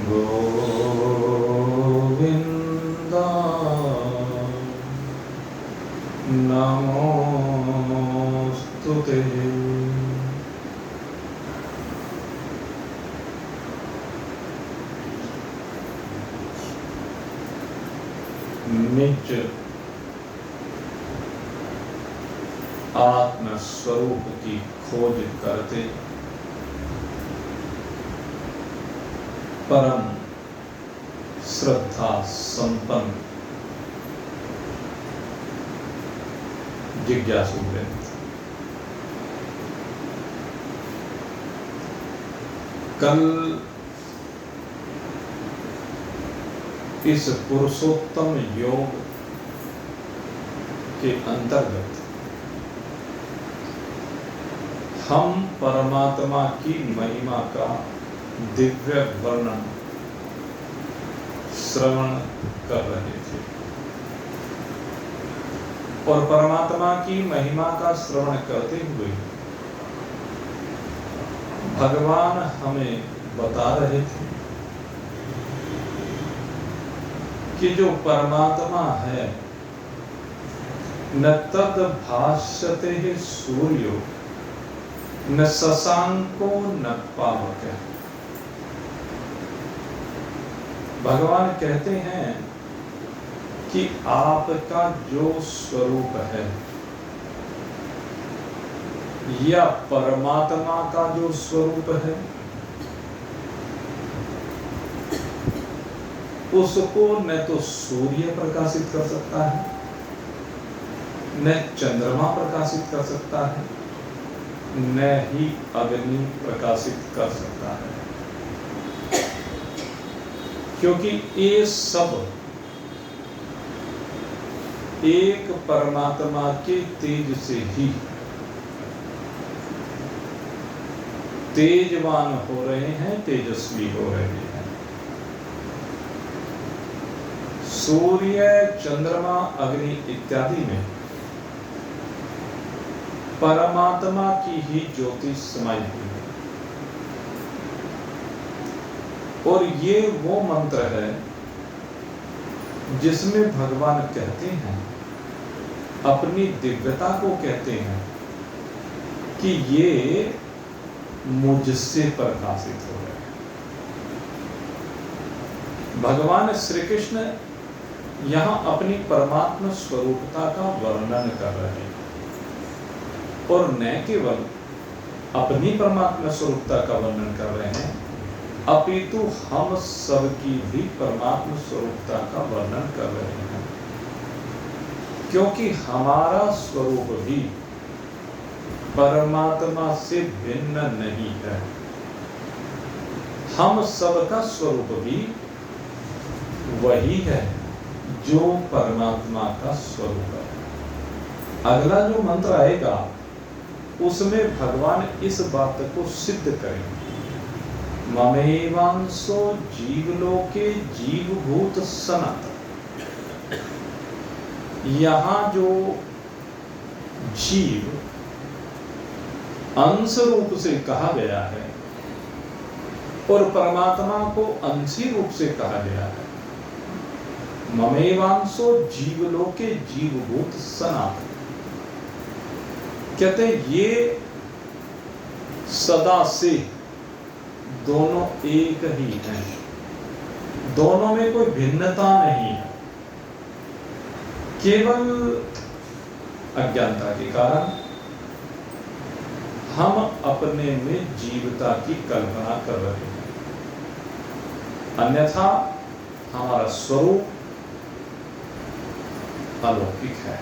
गोविंदा नमोस्तुते। निज आत्म स्वरूप की खोज करते परम श्रद्धा संपन्न जिज्ञासु वृंद, कल इस पुरुषोत्तम योग के अंतर्गत हम परमात्मा की महिमा का दिव्य वर्णन श्रवण कर रहे थे और परमात्मा की महिमा का श्रवण करते हुए भगवान हमें बता रहे थे कि जो परमात्मा है न तद भाष्यते सूर्यो न शशांको न पावक। भगवान कहते हैं कि आपका जो स्वरूप है या परमात्मा का जो स्वरूप है उसको न तो सूर्य प्रकाशित कर सकता है न चंद्रमा प्रकाशित कर सकता है न ही अग्नि प्रकाशित कर सकता है, क्योंकि ये सब एक परमात्मा के तेज से ही तेजवान हो रहे हैं, तेजस्वी हो रहे हैं। सूर्य चंद्रमा अग्नि इत्यादि में परमात्मा की ही ज्योति समाई हुई है और ये वो मंत्र है जिसमें भगवान कहते हैं, अपनी दिव्यता को कहते हैं कि ये मुझसे प्रकाशित हो रहे हैं। भगवान श्री कृष्ण यहां अपनी परमात्मा स्वरूपता का वर्णन कर रहे हैं और न केवल अपनी परमात्मा स्वरूपता का वर्णन कर रहे हैं अपितु हम सब की भी परमात्मा स्वरूपता का वर्णन कर रहे हैं, क्योंकि हमारा स्वरूप भी परमात्मा से भिन्न नहीं है। हम सबका स्वरूप भी वही है जो परमात्मा का स्वरूप है। अगला जो मंत्र आएगा उसमें भगवान इस बात को सिद्ध करेंगे, ममेवांसो जीवलोके जीवभूत सनातन। यहां जो जीव अंश रूप से कहा गया है और परमात्मा को अंशी रूप से कहा गया है। ममेवांसो जीवलोके जीवभूत सनातन, कहते हैं ये सदा से दोनों एक ही हैं, दोनों में कोई भिन्नता नहीं है। केवल अज्ञानता के कारण हम अपने में जीवता की कल्पना कर रहे हैं, अन्यथा हमारा स्वरूप अलौकिक है।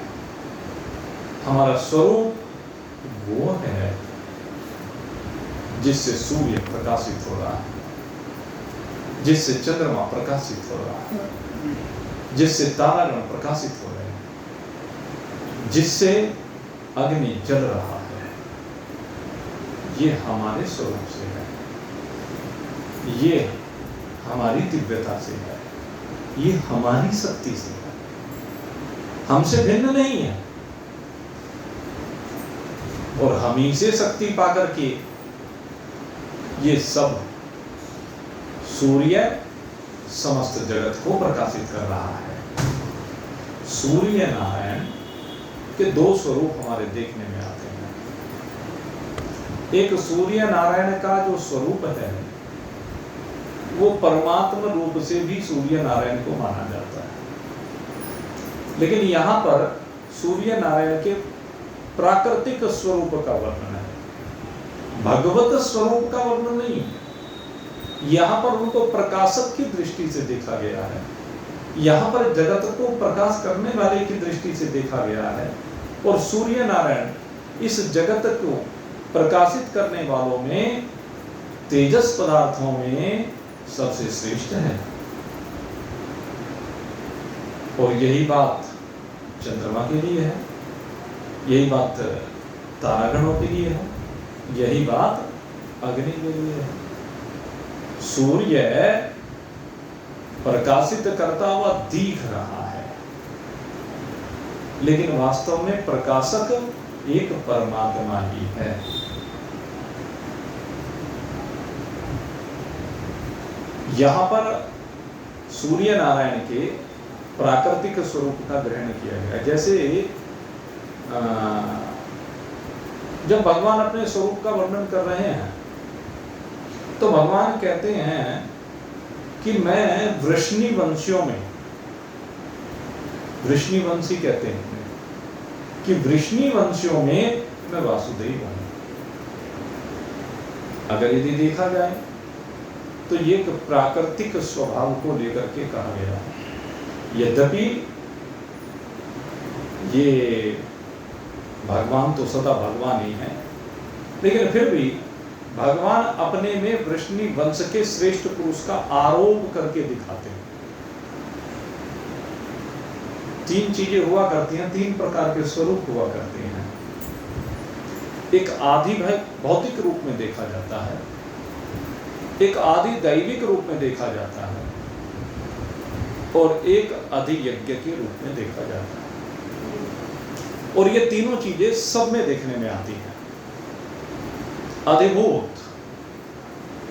हमारा स्वरूप वो है जिससे सूर्य प्रकाशित हो रहा है, जिससे चंद्रमा प्रकाशित हो रहा है, जिससे तारागण प्रकाशित हो रहे हैं, जिससे अग्नि जल रहा है। ये हमारे स्वरूप से है, ये हमारी दिव्यता से है, ये हमारी शक्ति से है, हमसे भिन्न नहीं है। और हम ही से शक्ति पाकर के ये सब सूर्य समस्त जगत को प्रकाशित कर रहा है। सूर्य नारायण के दो स्वरूप हमारे देखने में आते हैं। एक सूर्य नारायण का जो स्वरूप है वो परमात्मा रूप से भी सूर्य नारायण को माना जाता है, लेकिन यहाँ पर सूर्य नारायण के प्राकृतिक स्वरूप का वर्णन है, भगवत स्वरूप का वर्णन नहीं। यहाँ पर उनको प्रकाशक की दृष्टि से देखा गया है, यहाँ पर जगत को प्रकाश करने वाले की दृष्टि से देखा गया है। और सूर्य नारायण इस जगत को प्रकाशित करने वालों में, तेजस पदार्थों में सबसे श्रेष्ठ है। और यही बात चंद्रमा के लिए है, यही बात तारागणों के लिए है, यही बात अग्नि के लिए है। सूर्य प्रकाशित करता हुआ दिख रहा है, लेकिन वास्तव में प्रकाशक एक परमात्मा ही है। यहां पर सूर्य नारायण के प्राकृतिक स्वरूप का ग्रहण किया गया। जैसे जब भगवान अपने स्वरूप का वर्णन कर रहे हैं तो भगवान कहते हैं कि मैं वृष्णिवंशियों में, वृष्णिवंशी कहते हैं कि वृष्णिवंशियों में मैं वासुदेव हूं। अगर यदि देखा जाए तो ये एक प्राकृतिक स्वभाव को लेकर के कहा गया है। यद्यपि ये भगवान तो सदा भगवान ही है, लेकिन फिर भी भगवान अपने में वृष्णि वंश के श्रेष्ठ पुरुष का आरोप करके दिखाते हैं। तीन चीजें हुआ करती हैं, तीन प्रकार के स्वरूप हुआ करते हैं। एक आदि भौतिक रूप में देखा जाता है, एक आदि दैविक रूप में देखा जाता है, और एक अधियज्ञ के रूप में देखा जाता है। और ये तीनों चीजें सब में देखने में आती हैं। अधिभूत,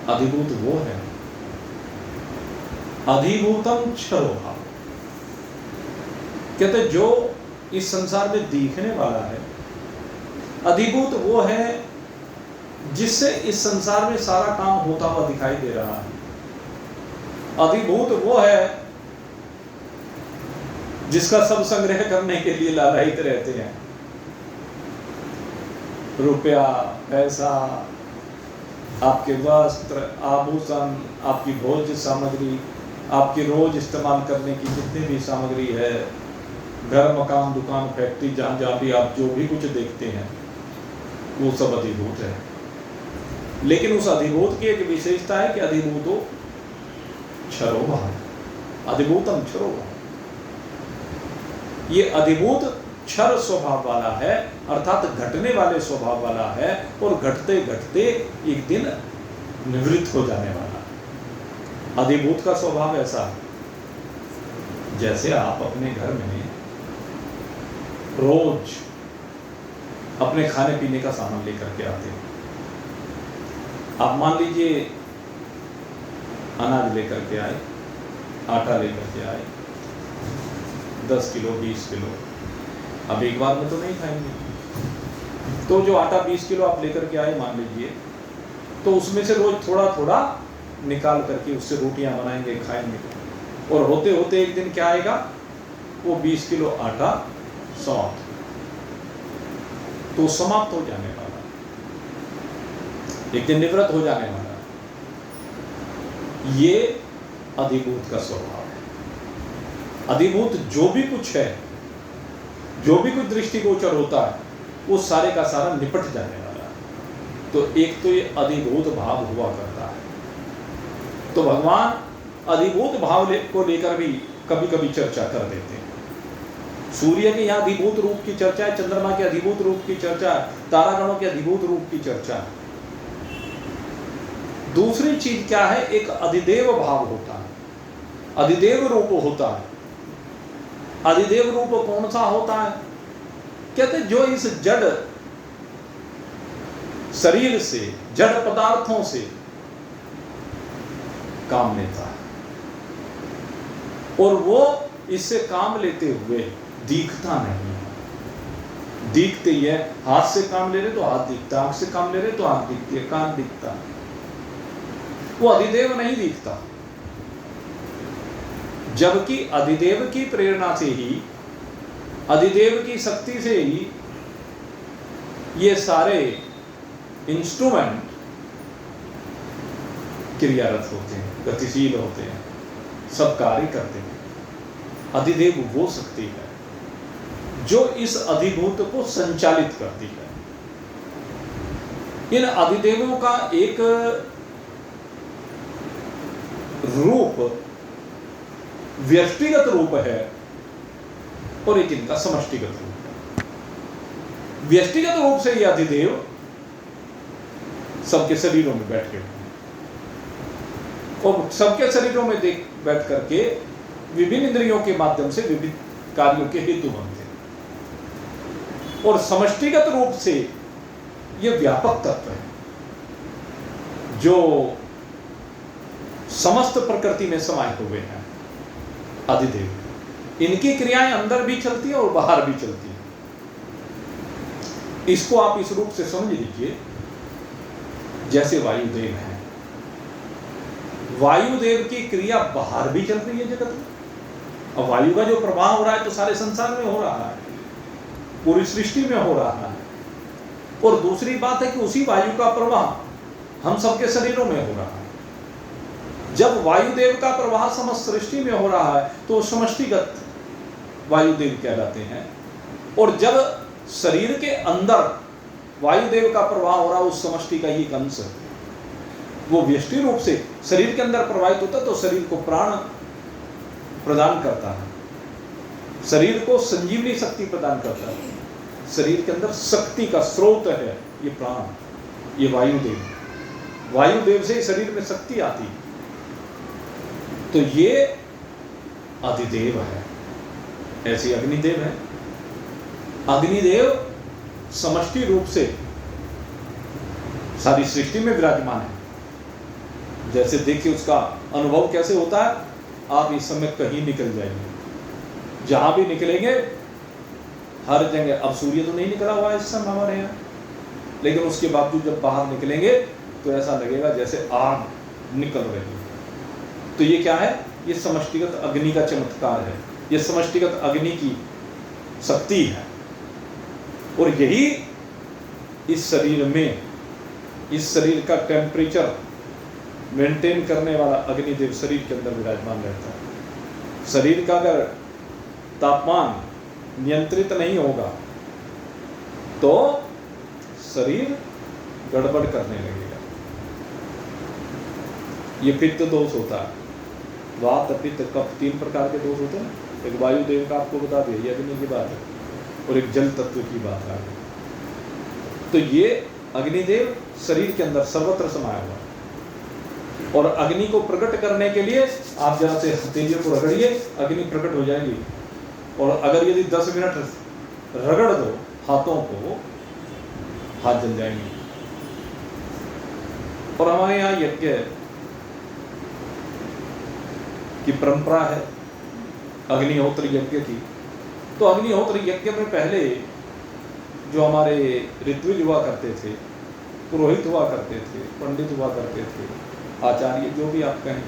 अधिभूत वो है, अधिभूतम क्षरोभाव, कहते जो इस संसार में दिखने वाला है। अधिभूत वो है जिससे इस संसार में सारा काम होता हुआ दिखाई दे रहा है। अधिभूत वो है जिसका सब संग्रह करने के लिए लालायित रहते हैं। रुपया, पैसा, आपके वस्त्र, आभूषण, आपकी भोज्य सामग्री, आपकी रोज इस्तेमाल करने की जितनी भी सामग्री है, घर, मकान, दुकान, फैक्ट्री, जहां जहां भी आप जो भी कुछ देखते हैं वो सब अधिभूत है। लेकिन उस अधिभूत की एक विशेषता है कि अधिभूतो क्षरोभाव, अधिभूतम क्षरोभाव। ये अधिभूत क्षर स्वभाव वाला है, अर्थात घटने वाले स्वभाव वाला है, और घटते घटते एक दिन निवृत्त हो जाने वाला। अधिभूत का स्वभाव ऐसा है जैसे आप अपने घर में रोज अपने खाने पीने का सामान लेकर के आते हैं। आप मान लीजिए अनाज लेकर के आए, आटा लेकर के आए, 10 किलो 20 किलो। अब एक बार में तो नहीं खाएंगे, तो जो आटा 20 किलो आप लेकर के आए मान लीजिए, तो उसमें से रोज थोड़ा थोड़ा निकाल करके उससे रोटियां बनाएंगे, खाएंगे। और होते होते एक दिन क्या आएगा, वो 20 किलो आटा समाप्त, तो समाप्त हो जाने वाला, एक दिन निवृत्त हो जाने वाला। ये अधिभूत का स्वभाव है। अधिभूत जो भी कुछ है, जो भी कुछ दृष्टिगोचर होता है, वो सारे का सारा निपट जाने वाला है। तो एक तो ये अधिभूत भाव हुआ करता है। तो भगवान अधिभूत भाव को लेकर भी कभी कभी चर्चा कर देते हैं। सूर्य के यहाँ अधिभूत रूप की चर्चा है, चंद्रमा के अधिभूत रूप की चर्चा है, तारागणों के अधिभूत रूप की चर्चा है। दूसरी चीज क्या है, एक अधिदेव भाव होता है, अधिदेव रूप होता है। अधिदेव रूप कौन सा होता है, कहते जो इस जड़ शरीर से, जड़ पदार्थों से काम लेता है, और वो इससे काम लेते हुए दिखता नहीं है। दिखते ही है, हाथ से काम ले रहे तो हाथ दिखता, आंख से काम ले रहे तो आंख दिखती है, कान दिखता, वो अधिदेव नहीं दिखता। जबकि अधिदेव की प्रेरणा से ही, अधिदेव की शक्ति से ही ये सारे इंस्ट्रूमेंट क्रियारत होते हैं, गतिशील होते हैं, सब कार्य करते हैं। अधिदेव वो शक्ति है जो इस अधिभूत को संचालित करती है। इन अधिदेवों का एक रूप व्यष्टिगत रूप है और एक इनका समष्टिगत रूप है। व्यष्टिगत रूप से ये अधिदेव सबके शरीरों में बैठ गए और सबके शरीरों में बैठ करके विभिन्न इंद्रियों के माध्यम से विभिन्न कार्यों के हेतु बनते हैं। और समष्टिगत रूप से यह व्यापक तत्व है जो समस्त प्रकृति में समाये हुए हैं। अधिदेव, इनकी क्रियाएं अंदर भी चलती है और बाहर भी चलती है। इसको आप इस रूप से समझ लीजिए जैसे वायुदेव है। वायुदेव की क्रिया बाहर भी चल रही है जगत में। अब वायु का जो प्रवाह हो रहा है तो सारे संसार में हो रहा है, पूरी सृष्टि में हो रहा है। और दूसरी बात है कि उसी वायु का प्रवाह हम सबके शरीरों में हो रहा है। जब वायुदेव का प्रवाह समस्त सृष्टि में हो रहा है तो समष्टिगत वायुदेव कहलाते हैं। और जब शरीर के अंदर वायुदेव का प्रवाह हो रहा है, उस समष्टि का ही एक अंश वो व्यष्टि रूप से शरीर के अंदर प्रवाहित होता है तो शरीर को प्राण प्रदान करता है, शरीर को संजीवनी शक्ति प्रदान करता है। शरीर के अंदर शक्ति का स्रोत है ये प्राण, ये वायुदेव। वायुदेव से शरीर में शक्ति आती है। तो ये अधिदेव है। ऐसे अग्निदेव है। अग्निदेव समष्टि रूप से सारी सृष्टि में विराजमान है। जैसे देखिए उसका अनुभव कैसे होता है। आप इस समय कहीं निकल जाएंगे, जहां भी निकलेंगे हर जगह, अब सूर्य तो नहीं निकला हुआ है इस समय हमारे यहाँ, लेकिन उसके बावजूद जब बाहर निकलेंगे तो ऐसा लगेगा जैसे आग निकल रही है। तो ये क्या है? ये समष्टिगत अग्नि का चमत्कार है, ये समष्टिगत अग्नि की शक्ति है। और यही इस शरीर में, इस शरीर का टेम्परेचर मेंटेन करने वाला अग्निदेव शरीर के अंदर विराजमान रहता है। शरीर का अगर तापमान नियंत्रित नहीं होगा तो शरीर गड़बड़ करने लगेगा। ये पित्त दोष होता है। वात, पित्त, कफ, 3 प्रकार के दोष होते हैं। एक वायुदेव का आपको बता दिया, ये अग्नि की बात है, और एक जल तत्व की बात है। तो ये अग्निदेव शरीर के अंदर सर्वत्र समाया हुआ है। और अग्नि को प्रकट करने के लिए आप जरा से हथेलियों को रगड़िए, अग्नि प्रकट हो जाएगी। और अगर यदि 10 मिनट रगड़ दो हाथों को, हाथ जल जाएंगे। और हमारे यहाँ यज्ञ की परंपरा है अग्निहोत्र यज्ञ की। तो अग्निहोत्र यज्ञ में पहले जो हमारे ऋत्विज हुआ करते थे, पुरोहित हुआ करते थे, पंडित हुआ करते थे, आचार्य, जो भी आप कहें,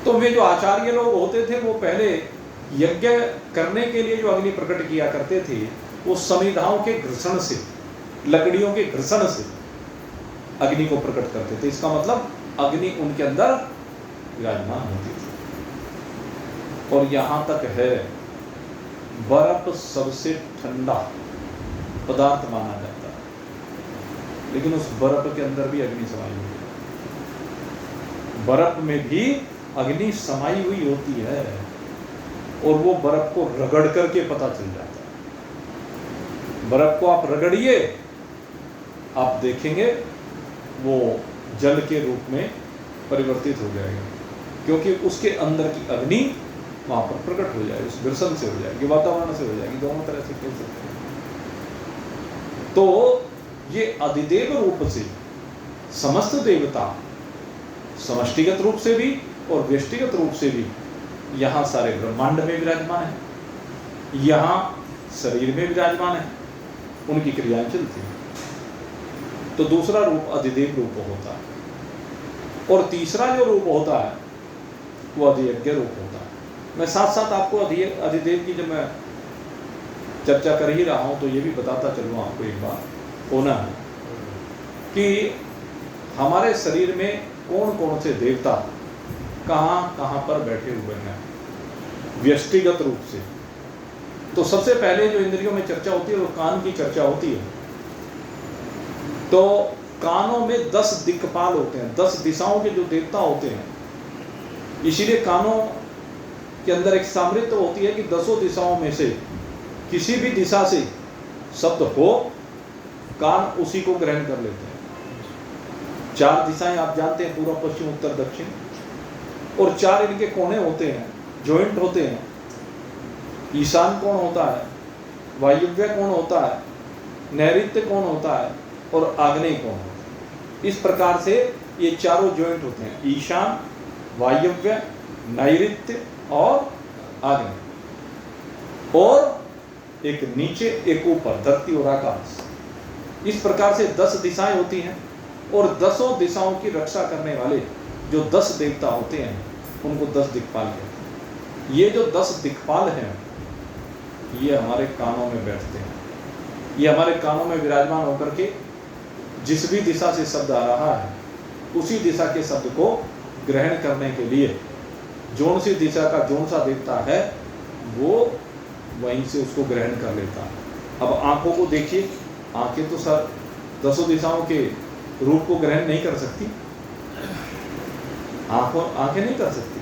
तो वे जो आचार्य लोग होते थे वो पहले यज्ञ करने के लिए जो अग्नि प्रकट किया करते थे वो समिधाओं के घर्षण से, लकड़ियों के घर्षण से अग्नि को प्रकट करते थे। इसका मतलब अग्नि उनके अंदर विराजमान होती थी। और यहाँ तक है बर्फ सबसे ठंडा पदार्थ माना जाता है, लेकिन उस बर्फ के अंदर भी अग्नि समाई हुई है। बर्फ में भी अग्नि समाई हुई होती है और वो बर्फ को रगड़ करके पता चल जाता है। बर्फ को आप रगड़िए, आप देखेंगे वो जल के रूप में परिवर्तित हो जाएगा, क्योंकि उसके अंदर की अग्नि वहां पर प्रकट हो जाएगी, उस घर्षण से हो जाएगी, वातावरण से हो जाएगी, दोनों तरह से कह सकते हैं। तो ये अधिदेव रूप से समस्त देवता समष्टिगत रूप से भी और व्यष्टिगत रूप से भी यहाँ सारे ब्रह्मांड में विराजमान है, यहाँ शरीर में विराजमान है, उनकी क्रियाएं चलती हैं। तो दूसरा रूप अधिदेव रूप होता है, और तीसरा जो रूप होता है वो अधियज्ञ रूप होता है। मैं साथ साथ आपको अधिदेव की जब मैं चर्चा कर ही रहा हूँ तो ये भी बताता चलूँ आपको एक बात होना है कि हमारे शरीर में कौन कौन से देवता कहाँ कहाँ पर बैठे हुए हैं व्यष्टिगत रूप से। तो सबसे पहले जो इंद्रियों में चर्चा होती है वो कान की चर्चा होती है। तो कानों में 10 दिक्पाल होते हैं, 10 दिशाओं के जो देवता होते हैं। इसीलिए कानों के अंदर एक सामर्थ्य होती है कि 10 दिशाओं में से किसी भी दिशा से शब्द हो, कान उसी को ग्रहण कर लेते हैं। 4 दिशाएं आप जानते हैं, पूर्व पश्चिम उत्तर दक्षिण, और 4 इनके कोने होते हैं, जॉइंट होते हैं। ईशान कौन होता है, वायव्य कौन होता है, नैऋत्य कौन होता है और आग्नेय कौन होता है। इस प्रकार से ये चारों जॉइंट होते हैं, ईशान, वायव्य, नैऋत्य और आग्नेय, और एक नीचे एक ऊपर, धरती और आकाश। इस प्रकार से 10 दिशाएं होती हैं, और 10 दिशाओं की रक्षा करने वाले जो 10 देवता होते हैं उनको 10 दिक्पाल कहते हैं। ये जो 10 दिक्पाल हैं ये हमारे कानों में बैठते हैं। ये हमारे कानों में विराजमान होकर के जिस भी दिशा से शब्द आ रहा है उसी दिशा के शब्द को ग्रहण करने के लिए जौन सी दिशा का जौन सा देवता है वो वहीं से उसको ग्रहण कर लेता है। अब आंखों को देखिए, आंखें तो सर 10 दिशाओं के रूप को ग्रहण नहीं कर सकती, आंखें नहीं कर सकती,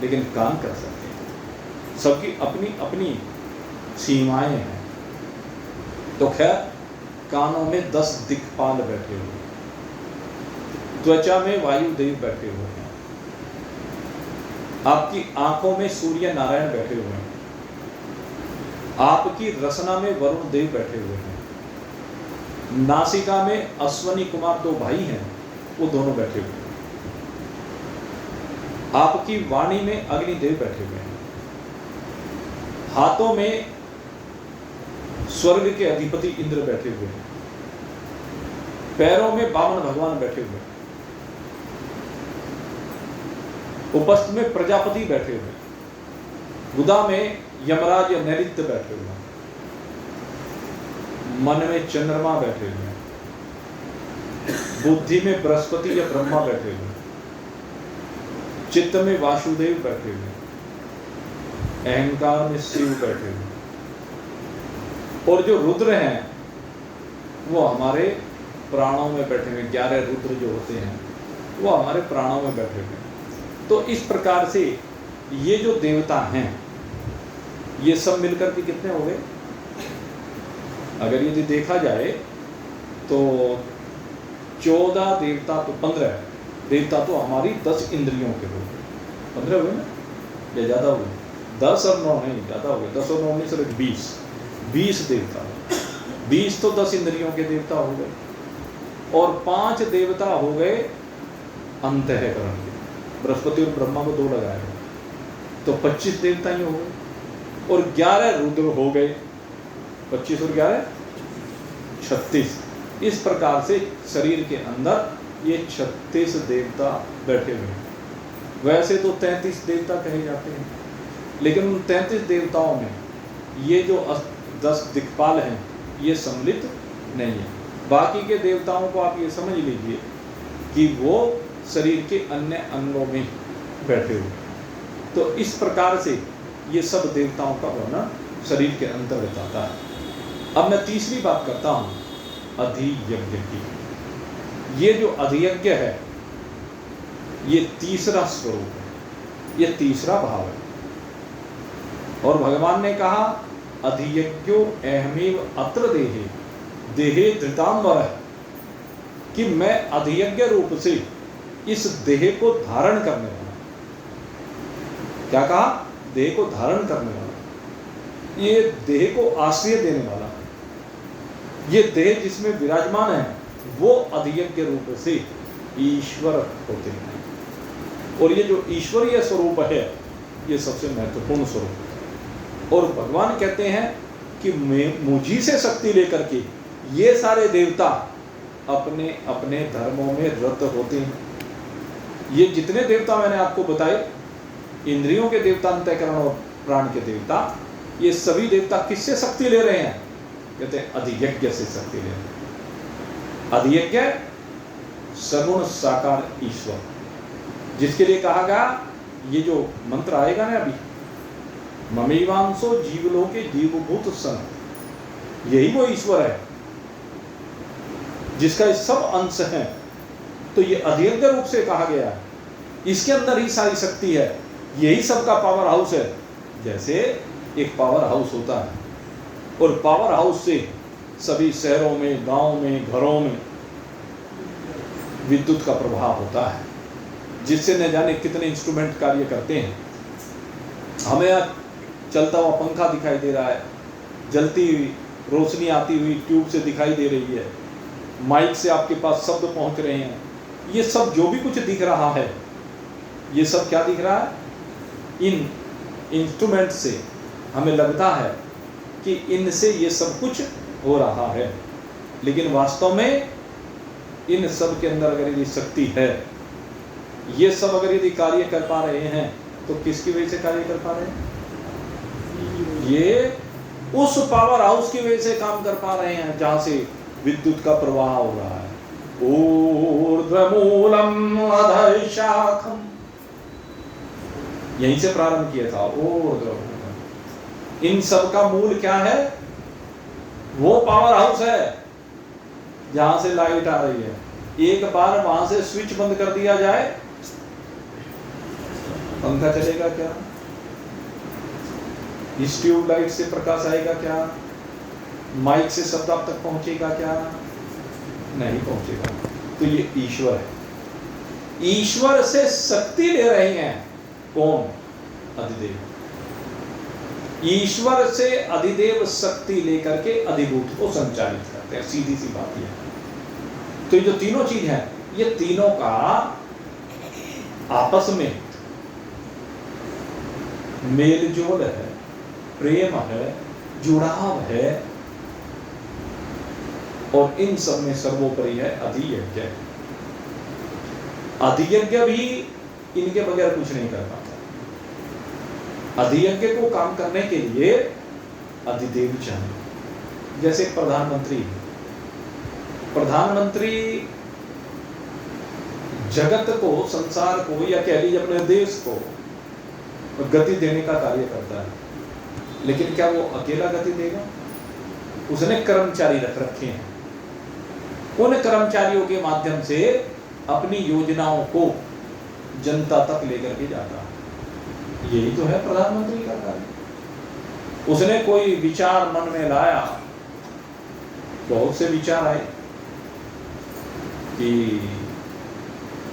लेकिन कान कर सकते हैं। सबकी अपनी अपनी सीमाएं हैं। तो खैर, कानों में 10 दिक्पाल बैठे हुए हैं, त्वचा में वायुदेव बैठे हुए हैं, आपकी आंखों में सूर्य नारायण बैठे हुए हैं, आपकी रसना में वरुण देव बैठे हुए हैं, नासिका में अश्वनी कुमार 2 भाई हैं, वो दोनों बैठे हुए हैं, आपकी वाणी में अग्निदेव बैठे हुए हैं, हाथों में स्वर्ग के अधिपति इंद्र बैठे हुए हैं, पैरों में वामन भगवान बैठे हुए हैं, उपस्थ में प्रजापति बैठे हुए हैं, गुदा में यमराज या नैऋत्य बैठे हुए हैं, मन में चंद्रमा बैठे हुए हैं, बुद्धि में बृहस्पति या ब्रह्मा बैठे हुए हैं, चित्त में वासुदेव बैठे हुए हैं, अहंकार में शिव बैठे हुए हैं, और जो रुद्र हैं वो हमारे प्राणों में बैठे हुए। 11 रुद्र जो होते हैं वो हमारे प्राणों में बैठे हुए। तो इस प्रकार से ये जो देवता हैं ये सब मिलकर के कितने हो गए? अगर यदि देखा जाए तो 14 देवता, तो 15 देवता तो हमारी 10 इंद्रियों के हो गए। 15 हुए ना, या ज़्यादा हुए? 10 और 9 नहीं, ज़्यादा हो गए। 10 और 9 में सिर्फ 20 देवता। 20 तो 10 इंद्रियों के देवता हो गए, और 5 देवता हो गए अंतःकरण के। बृहस्पति और ब्रह्मा को 2 लगाए तो 25 देवता ही हो गए, और 11 रुद्र हो गए। 25 और 11 36। इस प्रकार से शरीर के अंदर ये 36 देवता बैठे हुए हैं। वैसे तो 33 देवता कहे जाते हैं, लेकिन उन 33 देवताओं में ये जो 10 दिक्पाल हैं ये सम्मिलित नहीं है। बाकी के देवताओं को आप ये समझ लीजिए कि वो शरीर के अन्य अंगों में बैठे हुए। तो इस प्रकार से ये सब देवताओं का वर्णन शरीर के अंतर्गत आता है। अब मैं तीसरी बात करता हूँ अधियज्ञ की। ये जो अधियज्ञ है ये तीसरा स्वरूप है, ये तीसरा भाव है। और भगवान ने कहा अधियज्ञो अहमेव अत्र देहे देहे धृतांबर, कि मैं अधियज्ञ रूप से इस देह को धारण करने वाला। क्या कहा? देह को धारण करने वाला, ये देह को आश्रय देने वाला, ये देह जिसमें विराजमान है वो अधियज्ञ रूप से ईश्वर होते हैं। और ये जो ईश्वरीय स्वरूप है ये सबसे महत्वपूर्ण स्वरूप है। और भगवान कहते हैं कि मुझी से शक्ति लेकर के ये सारे देवता अपने अपने धर्मों में रत होते हैं। ये जितने देवता मैंने आपको बताए, इंद्रियों के देवता, अंतःकरण और प्राण के देवता, ये सभी देवता किससे शक्ति ले रहे हैं? कहते हैं अधियज्ञ से शक्ति ले रहे हैं। अधियज्ञ सगुण साकार ईश्वर, जिसके लिए कहा गया, ये जो मंत्र आएगा ना अभी, ममेवांसो जीवलोके जीवभूत सन, यही वो ईश्वर है जिसका ये सब अंश है। तो ये अधियज्ञ रूप से कहा गया है, इसके अंदर ही सारी शक्ति है, यही सबका पावर हाउस है। जैसे एक पावर हाउस होता है और पावर हाउस से सभी शहरों में, गांव में, घरों में विद्युत का प्रभाव होता है, जिससे न जाने कितने इंस्ट्रूमेंट कार्य करते हैं। हमें यहाँ चलता हुआ पंखा दिखाई दे रहा है, जलती हुई रोशनी आती हुई ट्यूब से दिखाई दे रही है, माइक से आपके पास शब्द पहुंच रहे हैं। ये सब जो भी कुछ दिख रहा है, ये सब क्या दिख रहा है? इन इंस्ट्रूमेंट से हमें लगता है कि इनसे ये सब कुछ हो रहा है, लेकिन वास्तव में इन सब के अंदर अगर यदि शक्ति है, ये सब अगर यदि कार्य कर पा रहे हैं, तो किसकी वजह से कार्य कर पा रहे हैं? ये उस पावर हाउस की वजह से काम कर पा रहे हैं जहां से विद्युत का प्रवाह हो रहा है। ऊर्ध्वमूलम अधः शाखम, यहीं से प्रारंभ किया था। ऊर्ध्वमूलम, इन सब का मूल क्या है? वो पावर हाउस है जहां से लाइट आ रही है। एक बार वहां से स्विच बंद कर दिया जाए, पंखा चलेगा क्या? इस ट्यूबलाइट से प्रकाश आएगा क्या? माइक से शब्द आप तक पहुंचेगा क्या? नहीं पहुंचेगा। तो ये ईश्वर है। ईश्वर से शक्ति ले रहे हैं कौन? अधिदेव। ईश्वर से अधिदेव शक्ति लेकर के अधिभूत को संचालित करते हैं। सीधी सी बात है। तो ये जो तीनों चीज है, ये तीनों का आपस में मेल जोल है, प्रेम है, जुड़ाव है, और इन सब में सर्वोपरि है अधियज्ञ। अधियज्ञ भी इनके बगैर कुछ नहीं कर पाता। अधियज्ञ को काम करने के लिए अधिदेव चाहिए। जैसे प्रधानमंत्री जगत को, संसार को, या कह लीजिए अपने देश को गति देने का कार्य करता है, लेकिन क्या वो अकेला गति देगा? उसने कर्मचारी रख रखे हैं। उन कर्मचारियों के माध्यम से अपनी योजनाओं को जनता तक लेकर के जाता है। यही तो है प्रधानमंत्री का कार्य। उसने कोई विचार मन में लाया, बहुत से विचार आए कि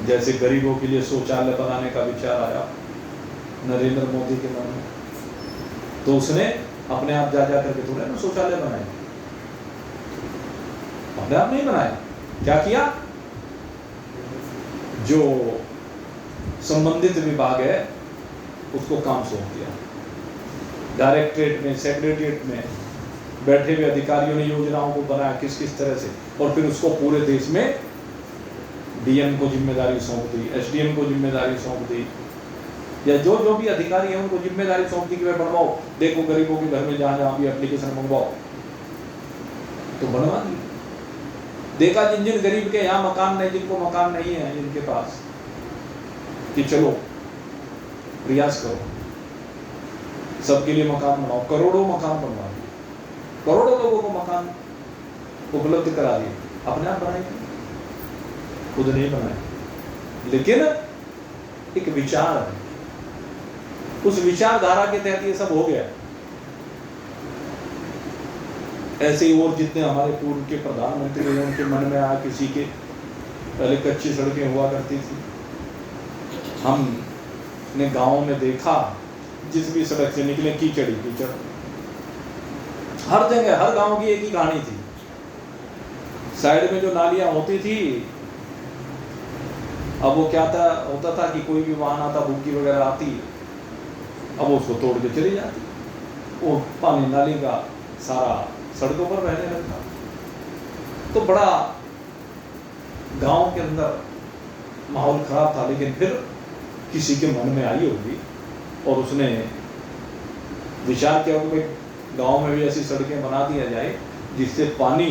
जैसे गरीबों के लिए शौचालय बनाने का विचार आया नरेंद्र मोदी के मन में, तो उसने अपने आप जा करके थोड़े ना शौचालय बनाए, अपने आप नहीं बनाया। क्या किया? जो संबंधित विभाग है उसको काम सौंप दिया। डायरेक्टरेट में, सेक्रेटरीट में बैठे हुए अधिकारियों ने योजनाओं को बनाया किस किस तरह से, और फिर उसको पूरे देश में डीएम को जिम्मेदारी सौंप दी, एसडीएम को जिम्मेदारी सौंप दी, या जो जो भी अधिकारी है उनको जिम्मेदारी सौंप दी कि भाई बनवाओ, देखो गरीबों के घर में जहां जहां भी एप्लीकेशन मंगवाओ, तो बनवा दी। देखा जिन जिन गरीब के यहाँ मकान नहीं, जिनको मकान नहीं है जिनके पास, कि चलो प्रयास करो, सबके लिए मकान बनाओ। करोड़ों मकान बनवा दिए, करोड़ों लोगों को मकान उपलब्ध करा दिए। अपने आप बनाए, खुद नहीं बनाए, लेकिन एक विचार है, उस विचारधारा के तहत ये सब हो गया। ऐसे ही और जितने हमारे पूर्व के प्रधानमंत्री हैं, उनके मन में आया किसी के पहले कच्ची सड़कें हुआ करती थी, हमने गांव में देखा जिस भी सड़क से निकले कीचड़ ही कीचड़, हर जगह, हर गांव की एक ही कहानी थी। साइड में जो नालियां होती थी अब वो क्या था, होता था कि कोई भी वाहन आता, बुग्गी वगैरह आती, अब उसको तोड़ के चली जाती, वो पानी नाली का सारा सड़कों पर बहने लगता। तो बड़ा गांव के अंदर माहौल खराब था। लेकिन फिर किसी के मन में आई होगी और उसने विचार किया कि गांव में भी ऐसी सड़कें बना दिया जाए जिससे पानी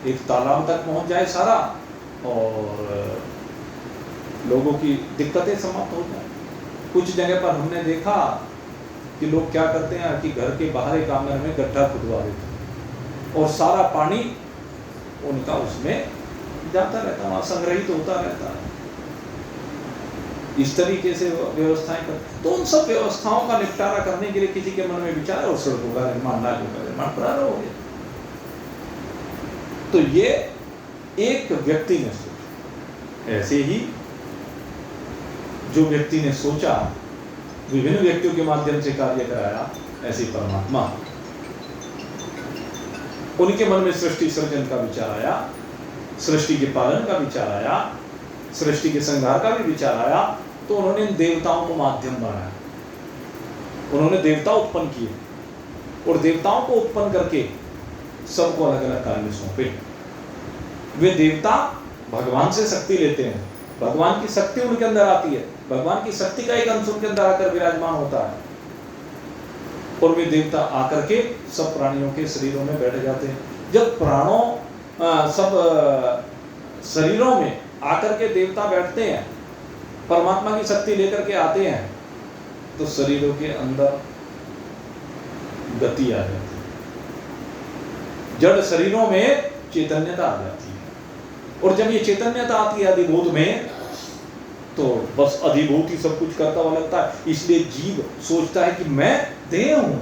एक तालाब तक पहुंच जाए सारा, और लोगों की दिक्कतें समाप्त हो जाए। कुछ जगह पर हमने देखा कि लोग क्या करते हैं कि घर के बाहर एक आंगन में गड्ढा खुदवा देते हैं और सारा पानी उनका उसमें जाता रहता है, वहाँ संग्रहित होता रहता है। इस तरीके से व्यवस्थाएं कर, तो उन सब व्यवस्थाओं का निपटारा करने के लिए किसी के मन में विचार और सड़कों का निर्माण, नालियों का निर्माण प्रारंभ हो गया। तो ये एक व्यक्ति ने सोचा। ऐसे ही जो व्यक्ति ने सोचा, विभिन्न व्यक्तियों के माध्यम से कार्य कराया, ऐसे परमात्मा, उनके मन में सृष्टि सृजन का विचार आया, सृष्टि के पालन का विचार आया, सृष्टि के संहार का भी विचार आया। तो उन्होंने देवताओं को माध्यम बनाया, उन्होंने देवता उत्पन्न किए और देवताओं को उत्पन्न करके सबको अलग अलग कार्य सौंपे। वे देवता भगवान से शक्ति लेते हैं, भगवान की शक्ति उनके अंदर आती है, भगवान की शक्ति का एक अंश उनके अंदर आकर विराजमान होता है और वे देवता आकर के सब प्राणियों के शरीरों में बैठ जाते हैं। जब प्राणों सब शरीरों में आकर के देवता बैठते हैं, परमात्मा की शक्ति लेकर के आते हैं, तो शरीरों के अंदर गति आ जाती है, जड़ शरीरों में चैतन्यता आ जाती है। और जब ये चैतन्यता आती है अधिभूत में, तो बस अधिभूत ही सब कुछ करता हुआ लगता है। इसलिए जीव सोचता है कि मैं देह हूं,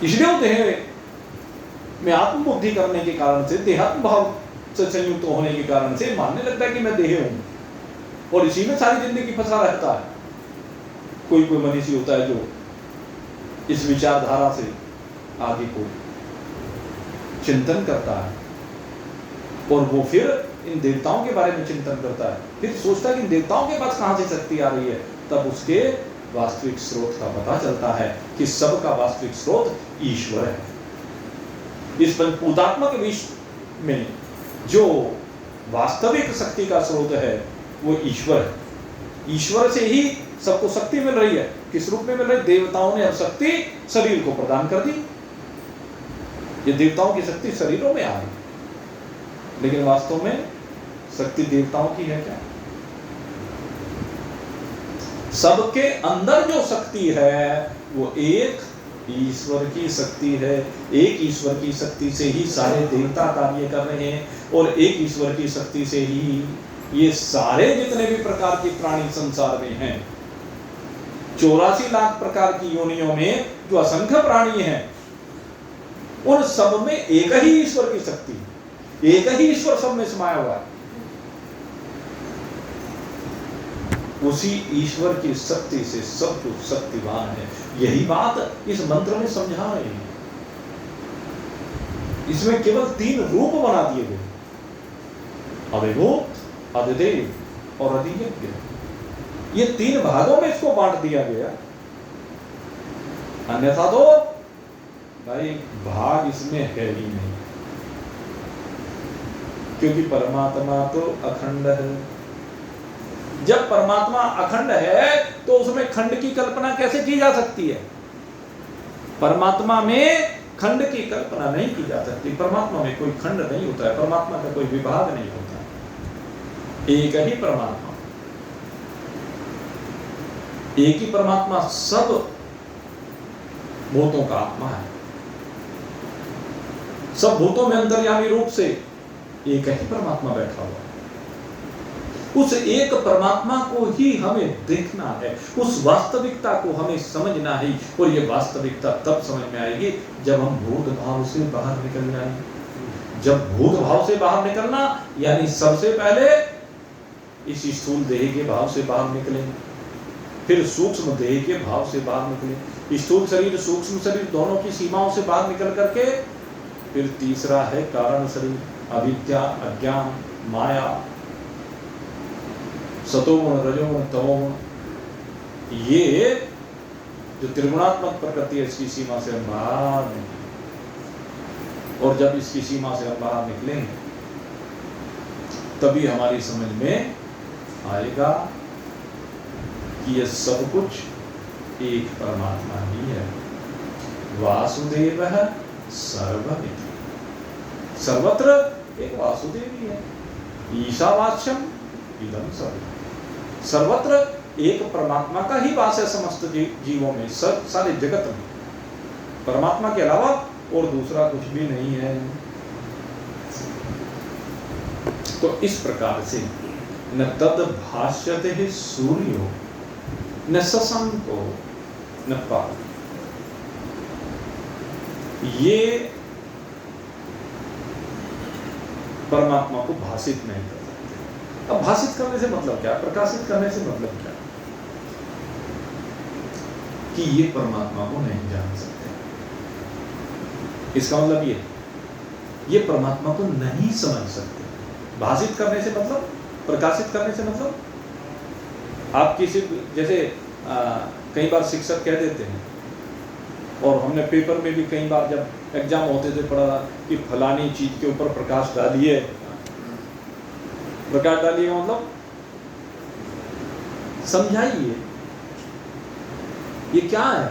इसलिए वो देह में आत्मबुद्धि करने के कारण से, देहात्म भाव से संयुक्त होने के कारण से मानने लगता है कि मैं देह हूं, और इसी में सारी जिंदगी फंसा रहता है। कोई कोई मनीषी होता है जो इस विचारधारा से आगे को चिंतन करता है और वो फिर इन देवताओं के बारे में चिंतन करता है, फिर सोचता है कि इन देवताओं के पास कहां से शक्ति आ रही है। तब उसके वास्तविक स्रोत का पता चलता है कि सबका वास्तविक स्रोत ईश्वर है। इस पंचभूतात्मक विश्व में जो वास्तविक शक्ति का स्रोत है वो ईश्वर है। ईश्वर से ही सबको शक्ति मिल रही है। किस रूप में मिल रही है? देवताओं ने अब शक्ति शरीर को प्रदान कर दी। ये देवताओं की शक्ति शरीरों में आ रही, लेकिन वास्तव में शक्ति देवताओं की है क्या? सबके अंदर जो शक्ति है वो एक ईश्वर की शक्ति है। एक ईश्वर की शक्ति से ही सारे देवता कार्य कर रहे हैं और एक ईश्वर की शक्ति से ही ये सारे जितने भी प्रकार के प्राणी संसार में हैं, 84 लाख प्रकार की योनियों में जो असंख्य प्राणी हैं, उन सब में एक ही ईश्वर की शक्ति, एक ही ईश्वर सब में समाया हुआ है। उसी ईश्वर की शक्ति से सब कुछ शक्तिवान है। यही बात इस मंत्र में समझा रहे हैं। इसमें केवल 3 रूप बना दिए गए, अविभूत, अधिदेव और अधियज्ञ। ये 3 भागों में इसको बांट दिया गया। अन्यथा तो भाई भाग इसमें है ही नहीं, क्योंकि परमात्मा तो अखंड है। जब परमात्मा अखंड है तो उसमें खंड की कल्पना कैसे की जा सकती है? परमात्मा में खंड की कल्पना नहीं की जा सकती। परमात्मा में कोई खंड नहीं होता है, परमात्मा का कोई विभाग नहीं होता। एक ही परमात्मा, एक ही परमात्मा सब भूतों का आत्मा है। सब भूतों में अंतर्यामी रूप से एक ही परमात्मा बैठा हुआ है। उस एक परमात्मा को ही हमें देखना है, उस वास्तविकता को हमें समझना है। और ये वास्तविकता तब समझ में आएगी जब हम भूत भाव से बाहर निकल जाएंगे। जब भूत भाव से बाहर निकलना यानी सबसे पहले इस स्थूल देह के भाव से बाहर निकलेंगे, फिर सूक्ष्म देह के भाव से बाहर निकलेंगे, स्थूल शरीर सूक्ष्म शरीर दोनों की सीमाओं से बाहर निकल करके फिर तीसरा है कारण शरीर, अविद्या, अज्ञान, माया, सतोगुण, रजोगुण, तमोगुण, ये जो त्रिगुणात्मक प्रकृति है इसकी सीमा से हम बाहर नहीं। और जब इसकी सीमा से हम बाहर निकलेंगे तभी हमारी समझ में आएगा कि यह सब कुछ एक परमात्मा ही है। वासुदेव सर्वमिति, सर्वत्र एक वासुदेव ही है। ईशावास्यम इदं सर्वम्, सर्वत्र एक परमात्मा का ही वास है समस्त जीवों में, सारे जगत में। परमात्मा के अलावा और दूसरा कुछ भी नहीं है। तो इस प्रकार से न तद भाष्यते सूर्यो न शशांको न पावक, ये परमात्मा को भाषित नहीं कर सकते। अब भाषित करने से मतलब क्या, प्रकाशित करने से मतलब क्या, कि ये परमात्मा को नहीं जान सकते। इसका मतलब ये परमात्मा को नहीं समझ सकते। भाषित करने से मतलब, प्रकाशित करने से मतलब, आप किसी, जैसे कई बार शिक्षक कह देते हैं, और हमने पेपर में भी कई बार जब एग्जाम होते थे पढ़ा कि फलानी चीज के ऊपर प्रकाश डालिए। प्रकाश डालिए मतलब समझाइए ये क्या है।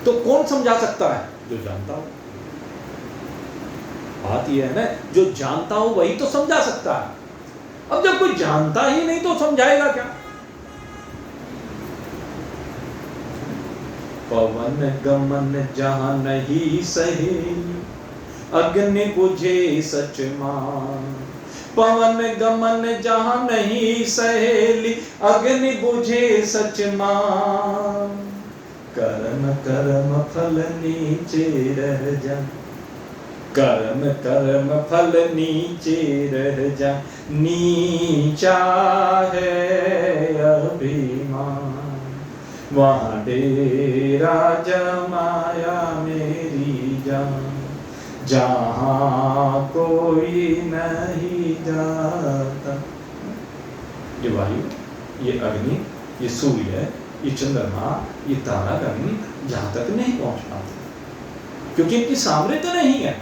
तो कौन समझा सकता है? जो जानता हो। बात यह है ना, जो जानता हो वही तो समझा सकता है। अब जब कोई जानता ही नहीं तो समझाएगा क्या? पवन गमन जहां नहीं सहे, अग्नि बुझे सच मान। पवन गमन जहां नहीं सहेली, अग्नि बुझे सच मान। कर्म कर्म फल नीचे रह जा, कर्म कर्म फल नीचे रह जा, नीचा है अभिमान। वहाँ डेरा जमाया मेरी जान, जहाँ कोई नहीं जाता। ये वायु, ये अग्नि, ये सूर्य, ये चंद्रमा, ये तारागण जहाँ तक नहीं पहुँच पाते, क्योंकि इनकी सामर्थ्य नहीं है।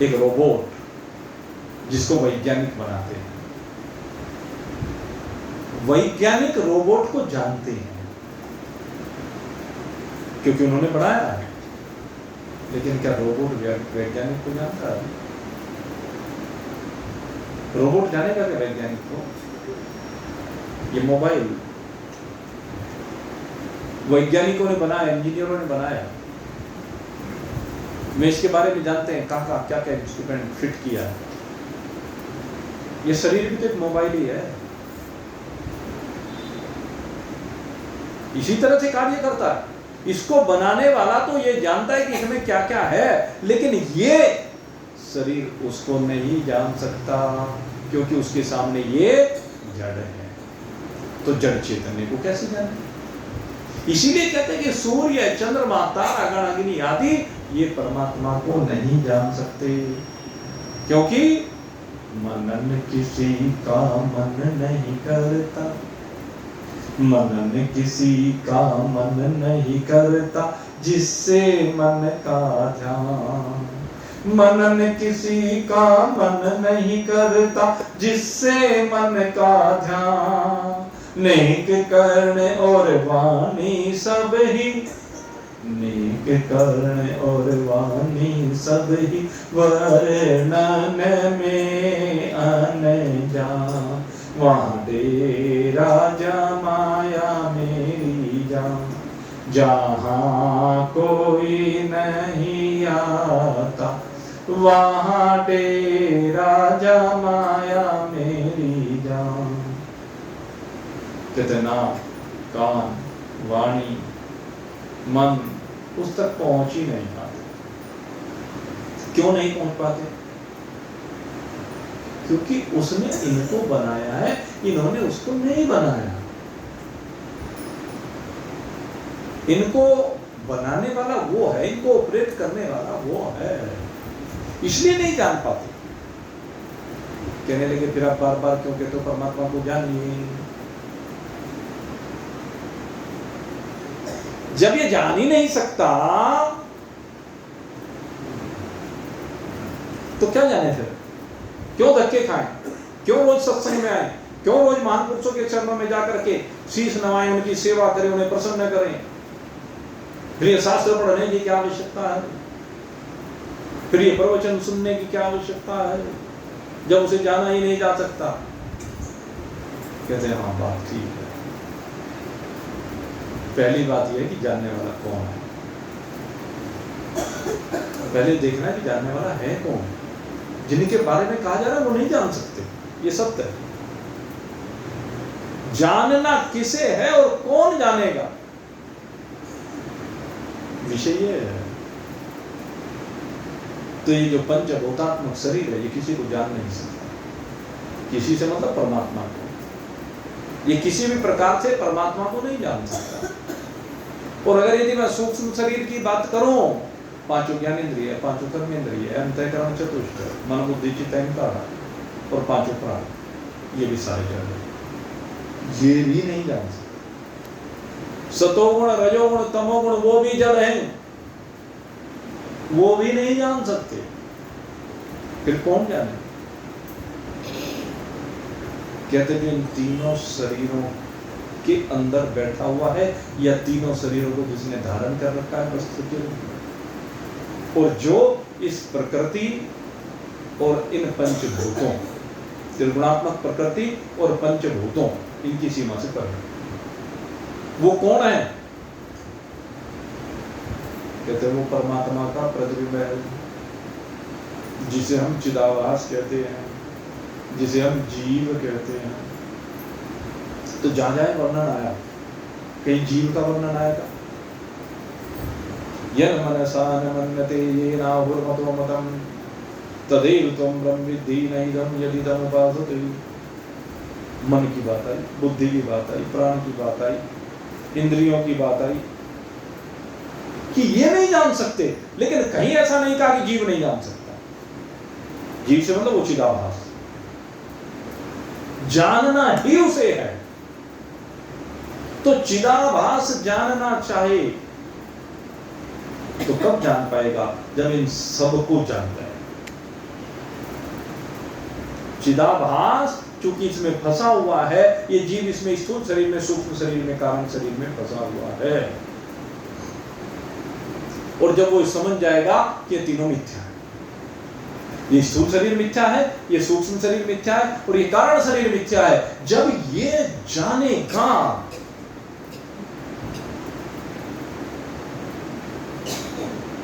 एक रोबोट जिसको वैज्ञानिक बनाते हैं, वैज्ञानिक रोबोट को जानते हैं क्योंकि उन्होंने बनाया है, लेकिन क्या रोबोट वैज्ञानिक को जानता है? रोबोट जानेगा क्या वैज्ञानिक को? ये मोबाइल वैज्ञानिकों ने बनाया, इंजीनियरों ने बनाया। मैं इसके बारे में जानते हैं कहाँ क्या क्या इंस्ट्रूमेंट फिट किया है। ये शरीर भी तो एक मोबाइल ही है, इसी तरह से कार्य करता है। इसको बनाने वाला तो ये जानता है कि इसमें क्या क्या है, लेकिन ये शरीर उसको नहीं जान सकता क्योंकि उसके सामने ये जड़ है। तो जड़ चैतन्य को कैसे जाने? इसीलिए कहते हैं कि सूर्य, चंद्रमा, तारागण, अग्नि आदि ये परमात्मा को नहीं जान सकते, क्योंकि मनन किसी का मन नहीं करता, मनन किसी का मन नहीं करता, जिससे मन का ध्यान। मनन किसी का मन नहीं करता, जिससे मन का ध्यान। नेक करने और वाणी सब ही, नेक करने और वाणी सब ही, वर्णन में अनजान। वहाँ डेरा जमाया मेरी जान, जहाँ कोई नहीं आता, वहाँ डेरा जमाया मेरी जान। कितना कान, वाणी, मन उस तक पहुंच ही नहीं पाते। क्यों नहीं पहुंच पाते? क्योंकि उसने इनको बनाया है, इन्होंने उसको नहीं बनाया। इनको बनाने वाला वो है, इनको ऑपरेट करने वाला वो है, इसलिए नहीं जान पाते। कहने लगे फिर आप बार बार क्यों कहते हो परमात्मा को जानिए? जब ये जान ही नहीं सकता तो क्या जाने फिर? क्यों धक्के खाएं? क्यों रोज सत्संग में आए? क्यों रोज महान पुरुषों के चरणों में जाकर के शीश नवाएं, उनकी सेवा करें, उन्हें प्रसन्न करें? फिर ये शास्त्र पढ़ने की क्या आवश्यकता है? फिर ये प्रवचन सुनने की क्या आवश्यकता है जब उसे जाना ही नहीं जा सकता? कहते हैं हाँ बात ठीक है। पहली बात यह है कि जानने वाला कौन है। पहले देखना है कि जानने वाला है कौन। जिनके बारे में कहा जा रहा है वो नहीं जान सकते, ये सत्य है। जानना किसे है और कौन जानेगा, विषय ये है। तो ये जो पंचभूतात्मक शरीर है ये किसी को जान नहीं सकता। किसी से मतलब परमात्मा को। ये किसी भी प्रकार से परमात्मा को नहीं जान सकता। और अगर यदि मैं सूक्ष्म शरीर की बात करूं, पांचों ज्ञानेंद्रिय, पांचों कर्मेंद्रिय, अंतःकरण चतुष्ट, मन बुद्धि चित्त अहंकार और पांचों प्राण, ये भी सारे जड़ हैं, ये भी नहीं जान सकते। सतोगुण रजोगुण तमोगुण वो भी जड़ हैं, वो भी नहीं जान सकते। फिर कौन जाने? कहते हैं इन तीनों शरीरों के अंदर बैठा हुआ है, या तीनों शरीरों को जिसने धारण कर रखा है वस्तु के रूप। और जो इस प्रकृति और इन पंचभूतों, त्रिगुणात्मक प्रकृति और पंचभूतों, इनकी सीमा से पर वो कौन है? कहते हैं वो परमात्मा का प्रतिबिंब है, जिसे हम चिदाभास कहते हैं, जिसे हम जीव कहते हैं। तो जहां जहां वर्णन आया, कहीं जीव का वर्णन आया था? यन मनसा न मन्यते येन आहुर्मतो मतम तदेव त्वं ब्रह्म विद्धि नैदं यदिदं उपासते। मन की बात आई, बुद्धि की बात आई, प्राण की बात आई, इंद्रियों की बात आई कि ये नहीं जान सकते। लेकिन कहीं ऐसा नहीं कहा कि जीव नहीं जान सकता। जीव से मतलब वो चिदाभास, जानना ही उसे है। तो चिदाभास जानना चाहे तो कब जान पाएगा? जब इन सबको जानता है। चिदाभास चूंकि इसमें फंसा हुआ है, ये जीव इसमें स्थूल शरीर में, सूक्ष्म शरीर में, कारण शरीर में फंसा हुआ है। और जब वो समझ जाएगा कि ये तीनों मिथ्या है, ये स्थूल शरीर मिथ्या है, ये सूक्ष्म शरीर मिथ्या है और ये कारण शरीर मिथ्या है, जब ये जानेगा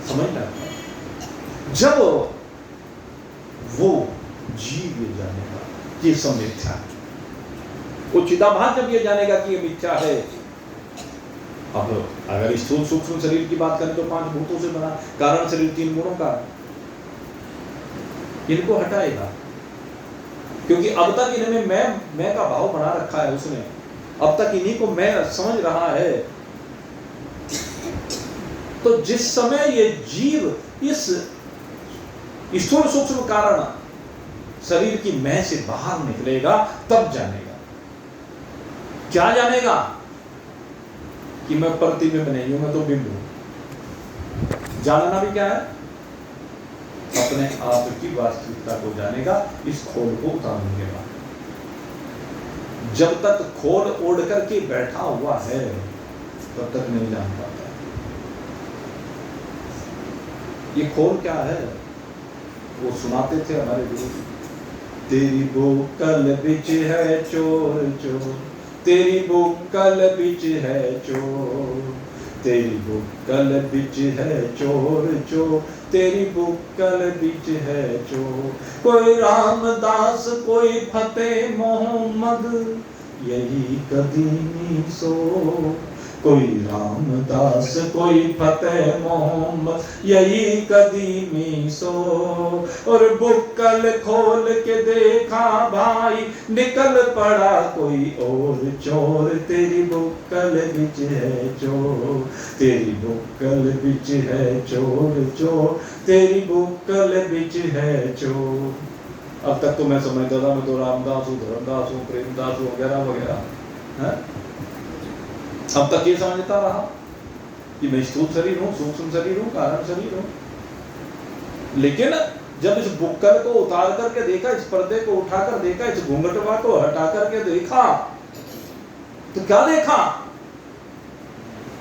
समझना, जब वो जीव ये जानेगा कि सब मिथ्या है, वो चिदाभास जब ये जानेगा कि ये मिथ्या है। अब अगर स्थूल सूक्ष्म शरीर की बात करें तो पांच भूतों से बना, कारण शरीर तीन गुणों का, इनको हटाएगा। क्योंकि अब तक इनमें मैं का भाव बना रखा है उसने, अब तक इन्हीं को मैं समझ रहा है। तो जिस समय ये जीव इस स्थूल सूक्ष्म कारण शरीर की मैं से बाहर निकलेगा, तब जानेगा। क्या जानेगा? कि मैं प्रतिबिंब नहीं हूं, मैं तो बिंब हूं। जानना भी क्या है? अपने आप की वास्तविकता को जानेगा, इस खोल को उतारने के बाद। जब तक खोल ओढ़ करके बैठा हुआ है तब तक नहीं जान पाता। ये खोल क्या है? वो सुनाते थे हमारे गुरु, तेरी बुक्कल बिच है चोर चोर, तेरी बुक्कल बिच है चोर, तेरी बुक्कल बिच है चोर चोर, तेरी बुक्कल बिच है चोर। कोई रामदास कोई फतेह मोहम्मद, यही कदीमी सो। कोई रामदास कोई फतेह मोहम्मद, यही कदीमी सो। और बुक्कल खोल के देखा भाई, निकल पड़ा कोई और चोर। तेरी बुक्कल बिच है चोर, तेरी बुक्कल बिच है चोर चोर, तेरी बुक्कल बिच है चोर। अब तक तो मैं समझता था मैं तो रामदास हूँ, धर्मदास हूँ, प्रेमदास हूँ, वगैरह वगैरह है। अब तक ये समझता रहा कि मैं स्थूल शरीर हूँ, सूक्ष्म शरीर हूँ, कारण शरीर हूँ। लेकिन जब इस बुक्कल को उतार करके देखा, इस पर्दे को उठाकर देखा, इस घूंघटवा को हटा करके देखा, तो क्या देखा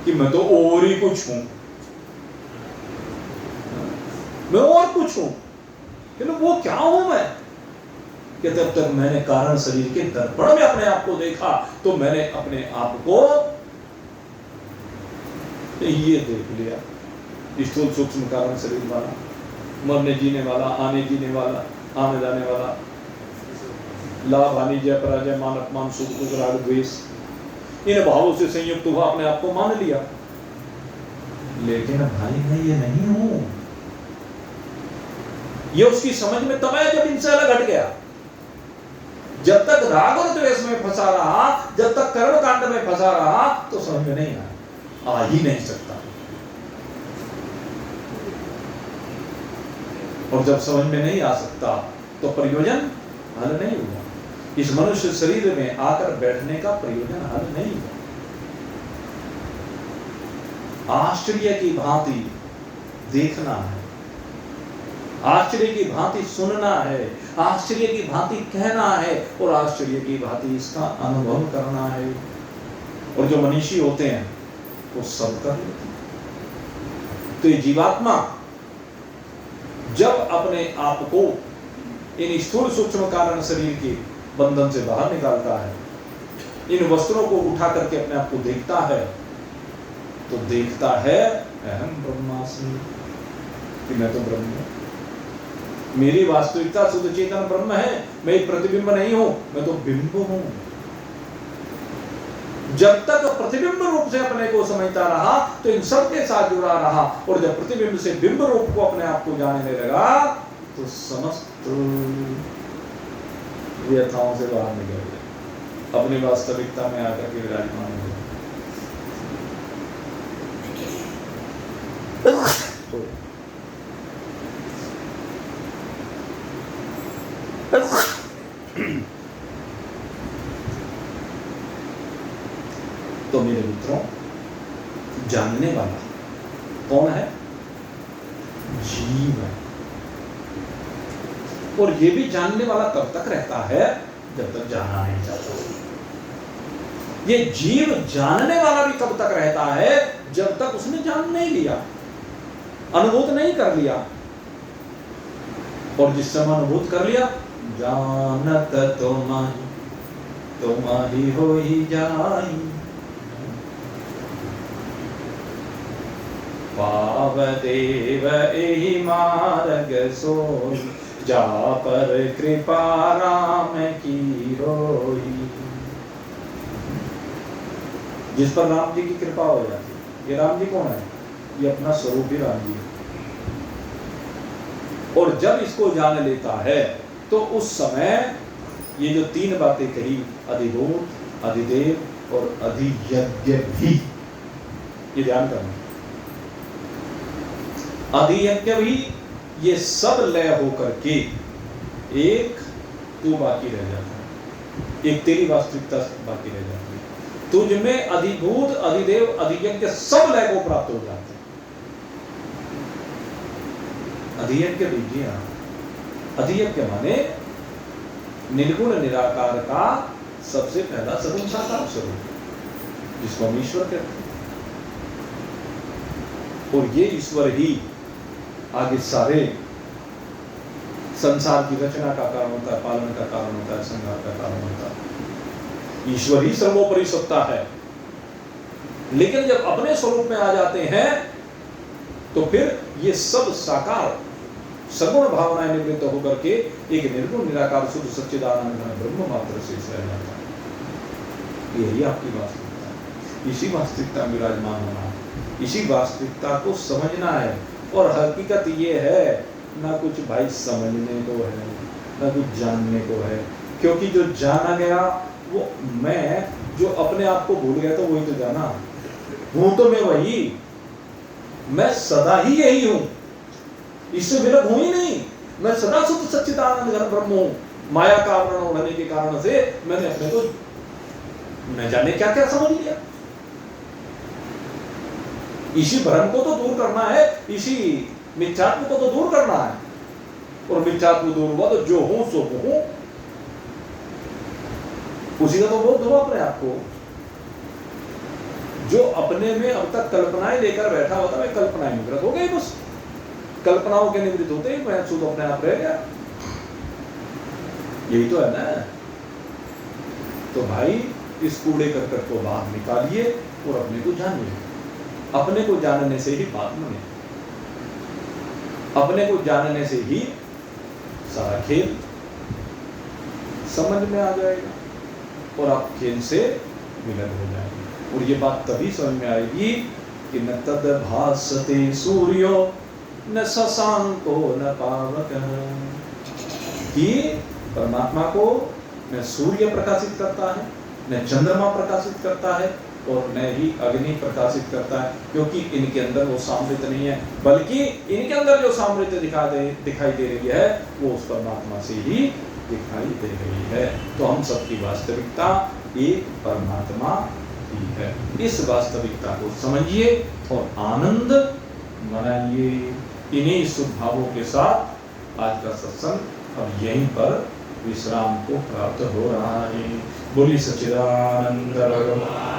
कि मैं तो और ही कुछ हूं, मैं और कुछ हूं। लेकिन वो क्या हूं मैं? कि जब तक मैंने कारण शरीर के दर्पण में अपने आप को देखा तो मैंने अपने आप को ये देख लिया, स्थूल सूक्ष्म कारण शरीर वाला, मरने जीने वाला, आने जीने वाला, आने जाने वाला, लाभ हानि जय पराजय मान अपमान सुख दुख राग द्वेष, इन भावों से संयुक्त हुआ अपने आप को मान लिया। लेकिन भाई मैं ये नहीं हूं। ये उसकी समझ में तब आया जब इनसे अलग हट गया। जब तक राग और द्वेष में फंसा रहा, जब तक कर्म कांड में फंसा रहा, तो समझ में नहीं आया, आ ही नहीं सकता। और जब समझ में नहीं आ सकता तो प्रयोजन हल नहीं हुआ। इस मनुष्य शरीर में आकर बैठने का प्रयोजन हल नहीं हुआ। आश्चर्य की भांति देखना है, आश्चर्य की भांति सुनना है, आश्चर्य की भांति कहना है और आश्चर्य की भांति इसका अनुभव करना है। और जो मनीषी होते हैं वो सब कर लेते हैं। तो ये जीवात्मा जब अपने आप को इन स्थूल सूक्ष्म कारण शरीर के बंधन से बाहर निकालता है, इन वस्त्रों को उठा करके अपने आप को देखता है, तो देखता है अहम ब्रह्मास्मि, कि मैं तो ब्रह्म हूं। मेरी वास्तविकता शुद्ध चेतन ब्रह्म है, मैं एक प्रतिबिंब नहीं हूं, मैं तो बिंब हूं। जब तक प्रतिबिंब रूप से अपने को समझता रहा तो इन सब के साथ जुड़ा रहा, और जब प्रतिबिंब से बिंब रूप को अपने आप को जानने लगा तो समस्त व्यथाओं से बाहर निकल गया, अपनी वास्तविकता में आकर के विराजमान हो गया। तो मेरे मित्रों, जानने वाला कौन है? जीव है। और ये भी जानने वाला तब तक रहता है जब तक जाना नहीं चाहता। ये जीव जानने वाला भी तब तक रहता है जब तक उसने जान नहीं लिया, अनुभूत नहीं कर लिया। और जिस समय अनुभूत कर लिया, जानत तुम्हारी हो ही जाई, पाव देव एहि मार्ग सोई, जा पर कृपा राम की होई। जिस पर राम जी की कृपा हो जाती है। ये राम जी कौन है? ये अपना स्वरूप ही राम जी है। और जब इसको जान लेता है तो उस समय ये जो तीन बातें कही, अधिभूत, अधिदेव और अधियज्ञ भी, ये ध्यान करना। अधियज्ञ भी, ये सब लय होकर के एक तू बाकी रह जाता है, एक तेरी वास्तविकता बाकी रह जाती है। तुझ में अधिभूत, अधिदेव, अधियज्ञ सब लय को प्राप्त हो जाते हैं। अधियज्ञ लीजिए आप। अधियज्ञ माने निर्गुण निराकार का सबसे पहला सगुण साकार स्वरूप, जिसको हम ईश्वर कहते हैं। और ये ईश्वर ही आगे सारे संसार की रचना का कारण होता है, पालन का कारण होता है, संहार का कारण होता है। ईश्वर ही सर्वोपरि सत्ता है। लेकिन जब अपने स्वरूप में आ जाते हैं तो फिर ये सब साकार सगुण भावनाएं निवृत्त होकर के एक निर्गुण निराकार शुद्ध सच्चिदानंद ब्रह्म मात्र से रह जाता है। यही आपकी वास्तविकता है। इसी वास्तविकता में विराजमान होना है, इसी वास्तविकता को समझना है। और हकीकत ये है, ना कुछ भाई समझने को है, ना कुछ जानने को है। क्योंकि जो जाना गया वो मैं, जो अपने आप को भूल गया तो वही तो जाना। हूं तो मैं वही, मैं सदा ही यही हूं, इससे विलग हूं ही नहीं। मैं सदा शुद्ध सच्चिदानंद घन ब्रह्म हूं। माया का आवरण होने के कारण से मैंने अपने को न जाने क्या क्या समझ लिया। इसी भ्रम को तो दूर करना है, इसी मिथ्यात्व को तो दूर करना है। और मिथ्यात्व दूर हुआ तो जो हूं सो हूं, उसी का तो बोध हुआ अपने आप को। जो अपने में अब तक कल्पनाएं लेकर बैठा होता, मैं कल्पनाएं निवृत्त हो गई, बस कल्पनाओं के निवृत्त होते ही मैं शुद्ध अपने आप रह गया। यही तो है ना। तो भाई इस कूड़े करकट को बाहर निकालिए और अपने को जानिए। अपने को जानने से ही बात बने, अपने को जानने से ही सारा खेल समझ में आ जाएगा और आप खेल से मिलन हो जाएंगे। और ये बात तभी समझ में आएगी कि न तद भासते सूर्यो न शशांको न पावक, कि परमात्मा को न सूर्य प्रकाशित करता है, न चंद्रमा प्रकाशित करता है और न ही अग्नि प्रकाशित करता है, क्योंकि इनके अंदर वो सामर्थ्य नहीं है, बल्कि इनके अंदर जो सामर्थ्य दिखाई दे रही है वो उस परमात्मा से ही दिखाई दे रही है। तो हम सबकी वास्तविकता एक परमात्मा ही है। इस वास्तविकता को समझिए और आनंद मनाइए। इन्हीं शुभ भावों के साथ आज का सत्संग अब यहीं पर विश्राम को प्राप्त हो रहा है। बोली सच्चिदानंद भगवान।